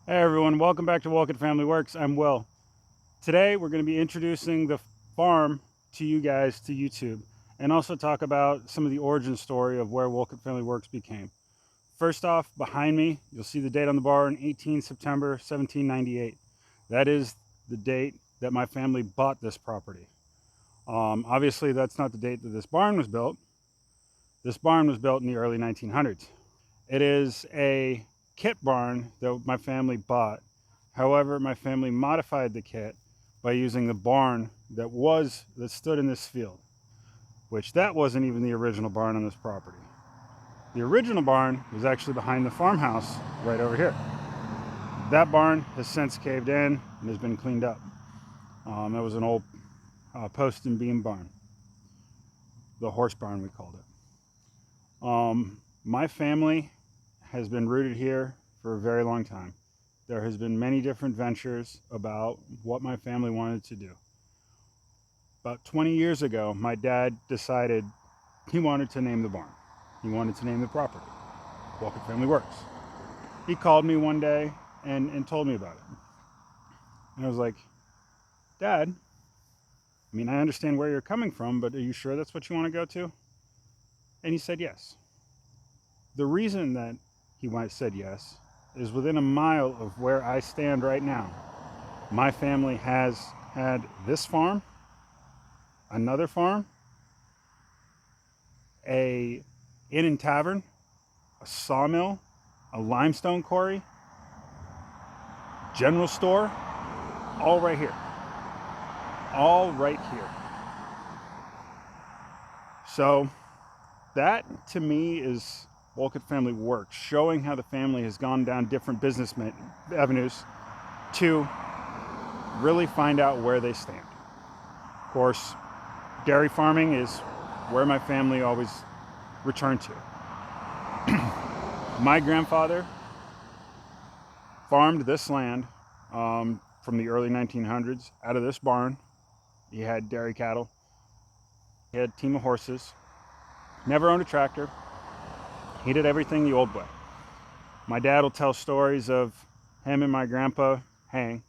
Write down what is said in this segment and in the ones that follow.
Hey everyone, welcome back to Wolcott Family Works. I'm Will. Today we're going to be introducing the farm to you guys to YouTube and also talk about some of the origin story of where Wolcott Family Works became. First off, behind me, you'll see the date on the barn, 18 September 1798. That is the date that my family bought this property. Obviously, that's not the date that this barn was built. This barn was built in the early 1900s. It is a kit barn that my family bought. However, my family modified the kit by using the barn that stood in this field, which that wasn't even the original barn on this property. The original barn was actually behind the farmhouse right over here. That barn has since caved in and has been cleaned up. That was an old post and beam barn, the horse barn we called it. My family has been rooted here for a very long time. There has been many different ventures about what my family wanted to do. About 20 years ago, my dad decided he wanted to name the barn. He wanted to name the property, Wolcott Family Works. He called me one day and told me about it. And I was like, Dad, I mean, I understand where you're coming from, but are you sure that's what you want to go to? And he said yes. The reason that he said yes is within a mile of where I stand right now. My family has had this farm, another farm, a inn and tavern, a sawmill, a limestone quarry, general store, all right here. All right here. So that to me is Wolcott Family Works, showing how the family has gone down different business avenues to really find out where they stand. Of course, dairy farming is where my family always returned to. My grandfather farmed this land from the early 1900s out of this barn. He had dairy cattle. He had a team of horses. Never owned a tractor. He did everything the old way. My dad will tell stories of him and my grandpa haying,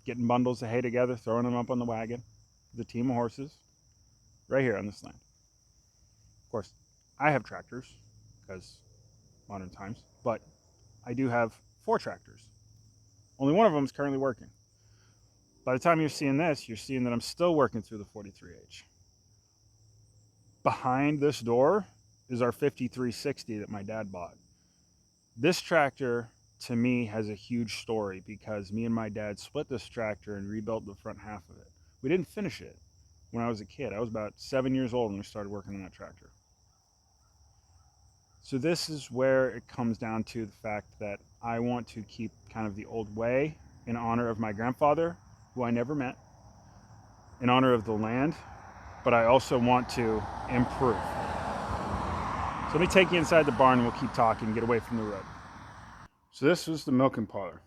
getting bundles of hay together, throwing them up on the wagon with a team of horses right here on this land. Of course, I have tractors because modern times, but I do have 4 tractors. Only one of them is currently working. By the time you're seeing this, you're seeing that I'm still working through the 43H. Behind this door is our 5360 that my dad bought. This tractor to me has a huge story because me and my dad split this tractor and rebuilt the front half of it. We didn't finish it when I was a kid. I was about 7 years old when we started working on that tractor. So this is where it comes down to the fact that I want to keep kind of the old way in honor of my grandfather, who I never met, in honor of the land, but I also want to improve. So let me take you inside the barn and we'll keep talking, get away from the road. So this was the milking parlor.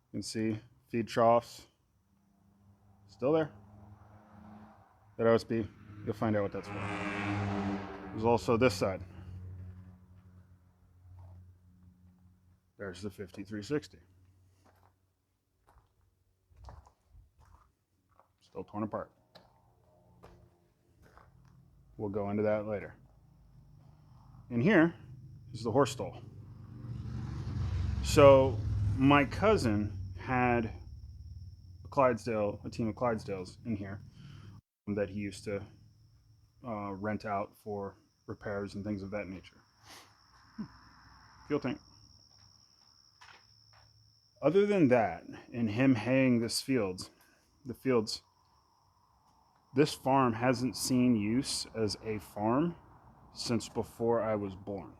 You can see feed troughs still there. That OSB, you'll find out what that's for. There's also this side. There's the 5360. Still torn apart. We'll go into that later. And here is the horse stall. So my cousin had a team of Clydesdales in here that he used to rent out for repairs and things of that nature. Fuel tank. Other than that, and him haying the fields, this farm hasn't seen use as a farm since before I was born,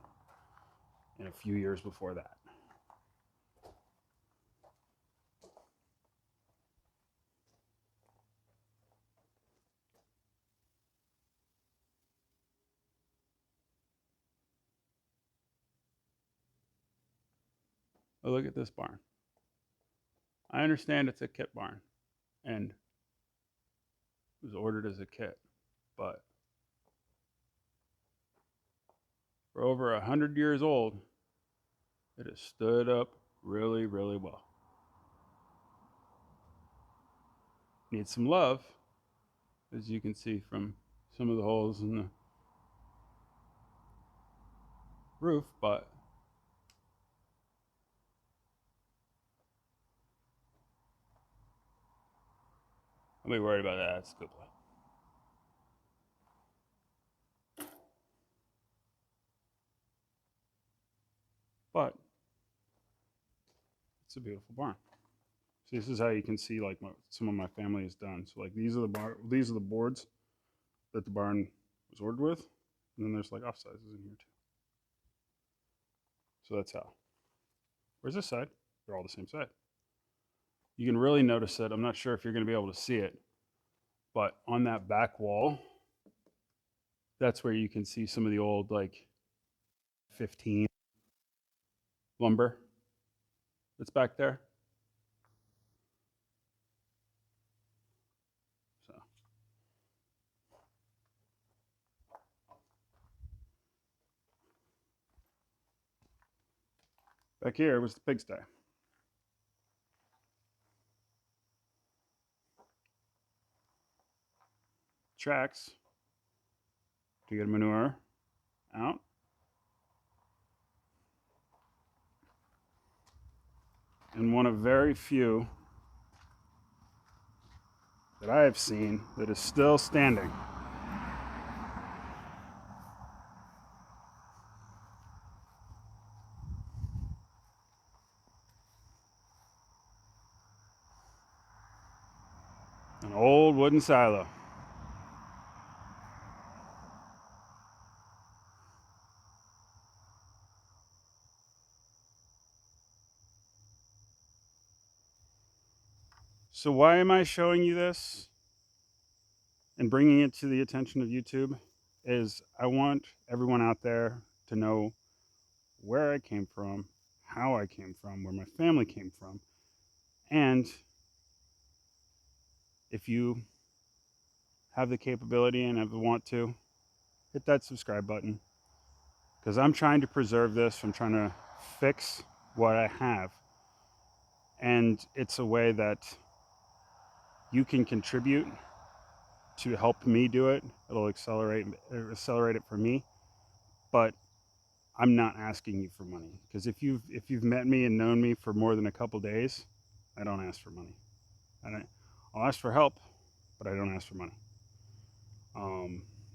and a few years before that. Oh, look at this barn. I understand it's a kit barn, and it was ordered as a kit, but for over 100 years old, It has stood up really, really well. Needs some love, as you can see from some of the holes in the roof, but don't be worried about that. It's a good play. But it's a beautiful barn. See, this is how you can see like what some of my family has done. So like these are the boards that the barn was ordered with, and then there's like off sizes in here too. So that's how. Where's this side? They're all the same side. You can really notice it. I'm not sure if you're going to be able to see it, but on that back wall, that's where you can see some of the old like 15 lumber that's back there. So back here was the pigsty. Tracks to get manure out. And one of very few that I have seen that is still standing. An old wooden silo. So why am I showing you this and bringing it to the attention of YouTube? Is I want everyone out there to know where I came from, how I came from, where my family came from. And if you have the capability and have the want to, hit that subscribe button. Because I'm trying to preserve this. I'm trying to fix what I have. And it's a way that you can contribute to help me do it. It'll accelerate it for me. But I'm not asking you for money, because if you've met me and known me for more than a couple days, I don't ask for money. I'll ask for help, but I don't ask for money.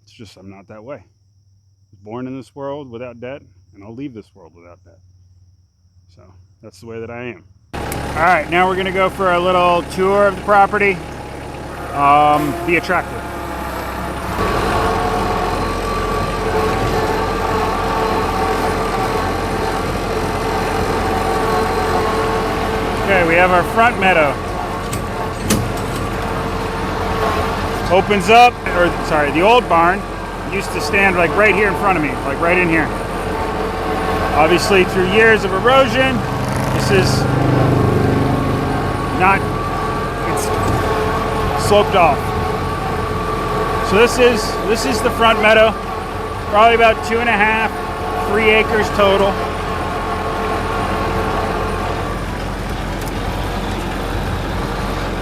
It's just I'm not that way. I was born in this world without debt, and I'll leave this world without debt. So that's the way that I am. All right, now we're gonna go for a little tour of the property via tractor. Okay, we have our front meadow. Opens up, or sorry, the old barn used to stand like right here in front of me, like right in here. Obviously, through years of erosion, this is not, it's sloped off. So this is the front meadow, probably about 2.5, 3 acres total.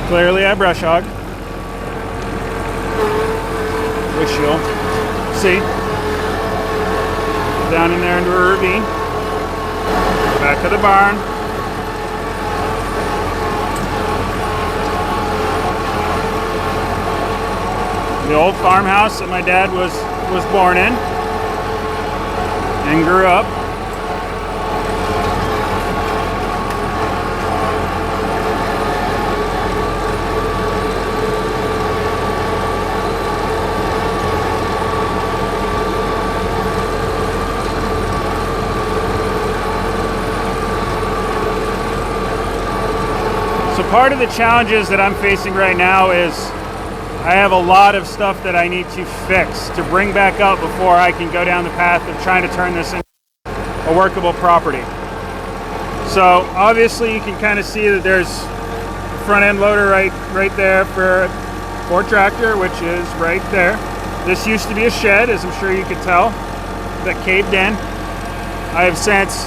Clearly I brush hog, which you'll see down in there into a ravine. Back of the barn. The old farmhouse that my dad was born in and grew up. So part of the challenges that I'm facing right now is I have a lot of stuff that I need to fix to bring back up before I can go down the path of trying to turn this into a workable property. So obviously you can kind of see that there's a front end loader right there for tractor, which is right there. This used to be a shed, as I'm sure you could tell, that caved in. I have since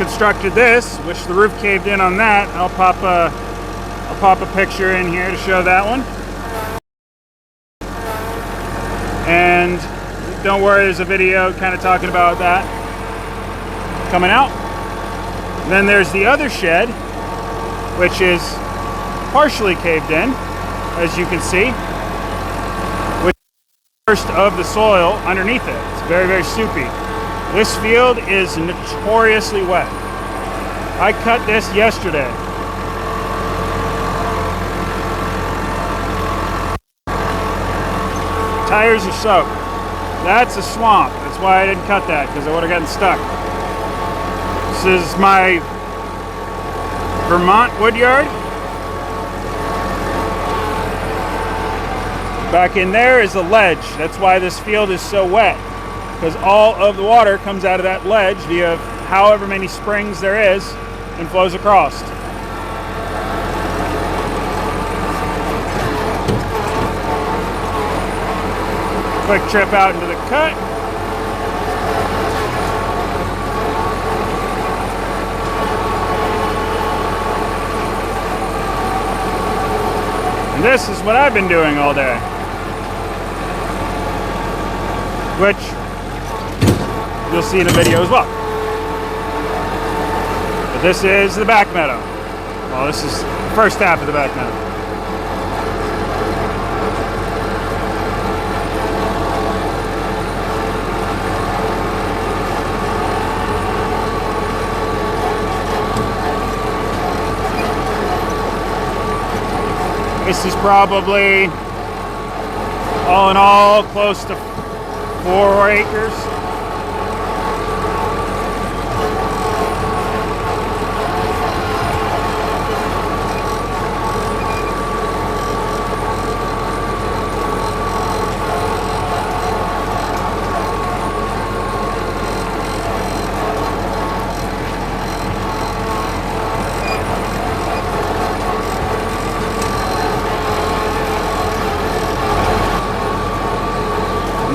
constructed this, which the roof caved in on that. I'll pop a picture in here to show that one. And don't worry, there's a video kind of talking about that coming out. And then there's the other shed, which is partially caved in, as you can see, with first of the soil underneath it. It's very, very soupy. This field is notoriously wet. I cut this yesterday. Tires are soaked. That's a swamp. That's why I didn't cut that, because I would have gotten stuck. This is my Vermont wood yard. Back in there is a ledge. That's why this field is so wet, because all of the water comes out of that ledge via however many springs there is and flows across. Quick trip out into the cut. And this is what I've been doing all day, which you'll see in a video as well. But this is the back meadow. Well, this is the first half of the back meadow. This is probably, all in all, close to 4 acres.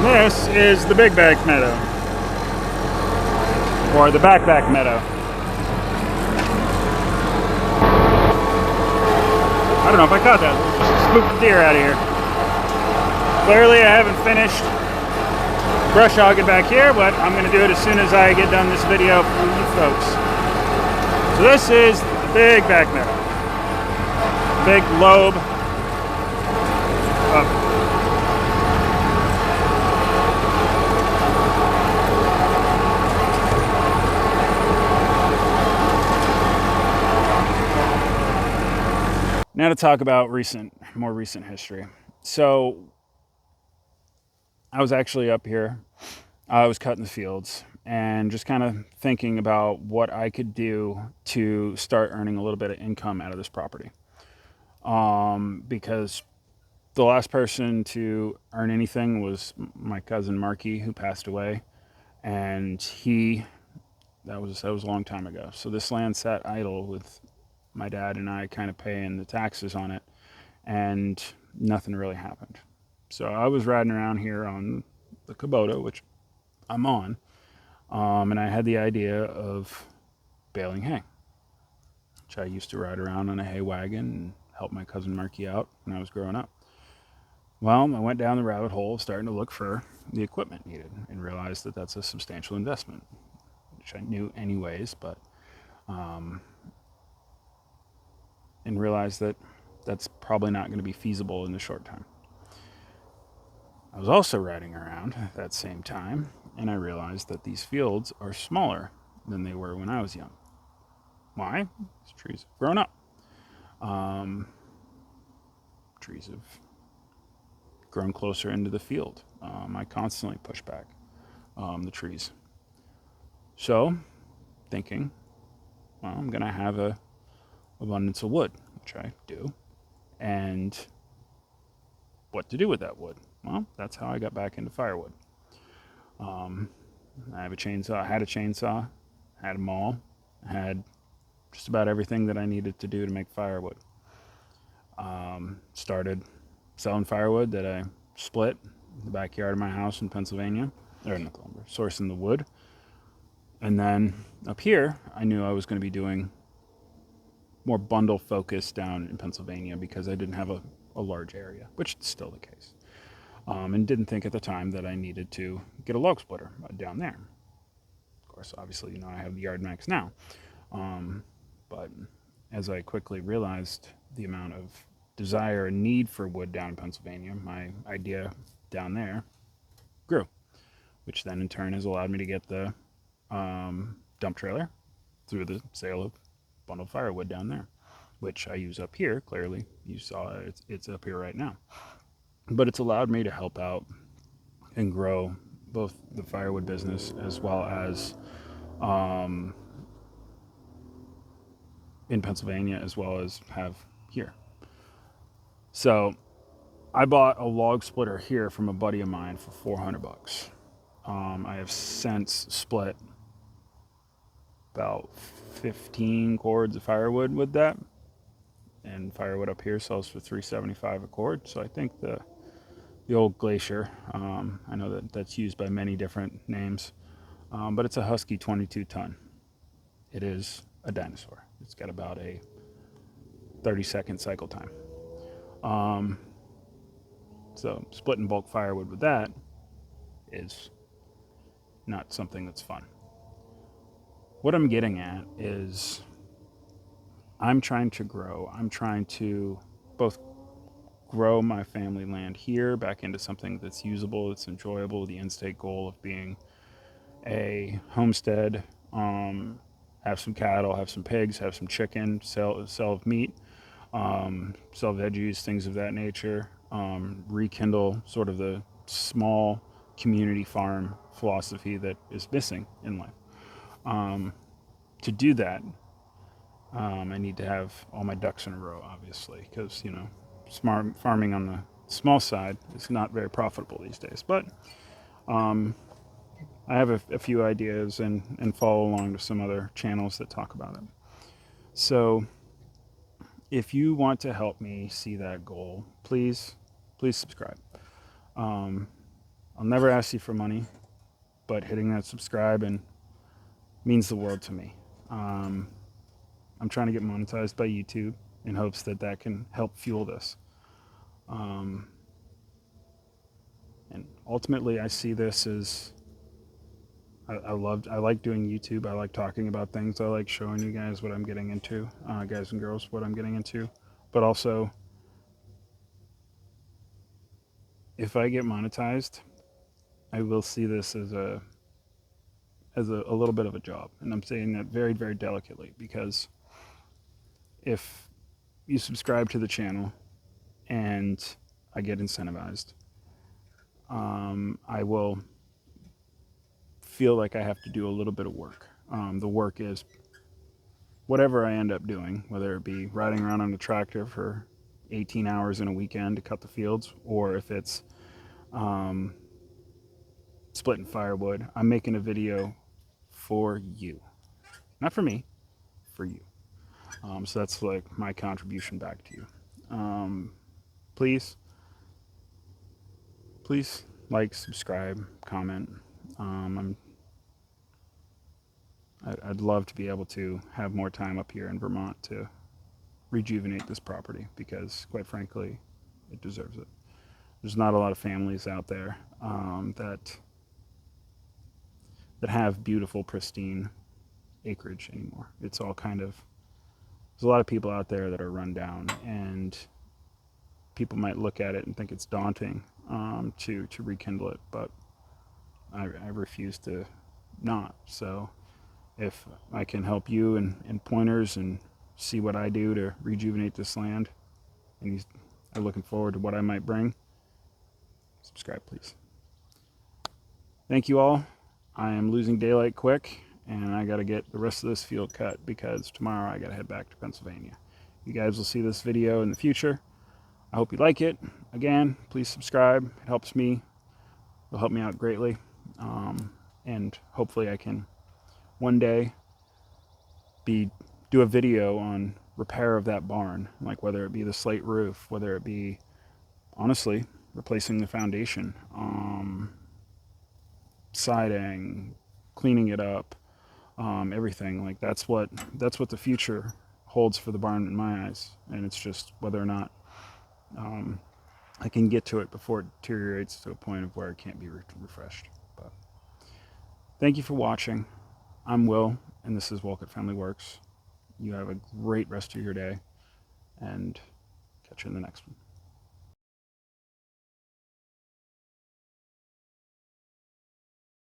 This is the big back meadow, or the back meadow. I don't know if I caught that. Spooked the deer out of here. Clearly I haven't finished brush hogging back here, but I'm going to do it as soon as I get done this video for you folks. So this is the big back meadow. Big lobe of Now to talk about more recent history. So I was actually up here. I was cutting the fields and just kind of thinking about what I could do to start earning a little bit of income out of this property. Because the last person to earn anything was my cousin Marky, who passed away, and that was a long time ago. So this land sat idle with my dad and I kind of paying the taxes on it, and nothing really happened. So I was riding around here on the Kubota, which I'm on, and I had the idea of baling hay, which I used to ride around on a hay wagon and help my cousin Marky out when I was growing up. Well, I went down the rabbit hole starting to look for the equipment needed and realized that that's a substantial investment, which I knew anyways, but and realized that that's probably not going to be feasible in the short time. I was also riding around at that same time, and I realized that these fields are smaller than they were when I was young. Why? These trees have grown up. Trees have grown closer into the field. I constantly push back the trees. So, thinking, well, I'm going to have a abundance of wood, which I do, and what to do with that wood? Well, that's how I got back into firewood. I have a chainsaw. I had a chainsaw, had a maul, had just about everything that I needed to do to make firewood. Started selling firewood that I split in the backyard of my house in Pennsylvania, or not lumber, sourcing the wood, And then up here, I knew I was going to be doing more bundle focus down in Pennsylvania because I didn't have a large area, which is still the case. And didn't think at the time that I needed to get a log splitter down there. Of course, obviously, you know, I have the YardMax now. But as I quickly realized the amount of desire and need for wood down in Pennsylvania, my idea down there grew, which then in turn has allowed me to get the dump trailer through the sale of bundled firewood down there, which I use up here. Clearly, you saw it's up here right now. But it's allowed me to help out and grow both the firewood business as well as in Pennsylvania, as well as have here. So I bought a log splitter here from a buddy of mine for $400. I have since split about 15 cords of firewood with that, and firewood up here sells for $3.75 a cord. So I think the old Glacier, I know that's used by many different names, but it's a Husky 22 ton. It is a dinosaur. It's got about a 30-second cycle time. So splitting bulk firewood with that is not something that's fun. What I'm getting at is I'm trying to grow. I'm trying to both grow my family land here back into something that's usable, that's enjoyable. The end state goal of being a homestead, have some cattle, have some pigs, have some chicken, sell meat, sell veggies, things of that nature, rekindle sort of the small community farm philosophy that is missing in life. To do that, I need to have all my ducks in a row, obviously, because, you know, smart farming on the small side is not very profitable these days. But I have a few ideas and follow along to some other channels that talk about it. So if you want to help me see that goal, please subscribe. I'll never ask you for money, but hitting that subscribe and means the world to me. I'm trying to get monetized by YouTube in hopes that can help fuel this. And ultimately, I see this as I like doing YouTube. I like talking about things. I like showing you guys what I'm getting into, guys and girls, what I'm getting into. But also, if I get monetized, I will see this as a little bit of a job. And I'm saying that very, very delicately, because if you subscribe to the channel and I get incentivized, I will feel like I have to do a little bit of work. The work is whatever I end up doing, whether it be riding around on a tractor for 18 hours in a weekend to cut the fields, or if it's splitting firewood. I'm making a video for you, not for me, for you. So that's like my contribution back to you. Please like, subscribe, comment. I'd love to be able to have more time up here in Vermont to rejuvenate this property, because quite frankly, it deserves it. There's not a lot of families out there that have beautiful, pristine acreage anymore. It's all kind of, there's a lot of people out there that are run down, and people might look at it and think it's daunting to rekindle it, but I refuse to not. So if I can help you and pointers and see what I do to rejuvenate this land, and you are looking forward to what I might bring, subscribe, please. Thank you all. I am losing daylight quick, and I got to get the rest of this field cut, because tomorrow I got to head back to Pennsylvania. You guys will see this video in the future. I hope you like it. Again, please subscribe. It helps me. It'll help me out greatly. And hopefully I can one day do a video on repair of that barn, like whether it be the slate roof, whether it be, honestly, replacing the foundation, siding, cleaning it up, everything. Like that's what the future holds for the barn in my eyes, and it's just whether or not I can get to it before it deteriorates to a point of where it can't be refreshed. But thank you for watching. I'm Will, and this is Wolcott Family Works. You have a great rest of your day, and catch you in the next one.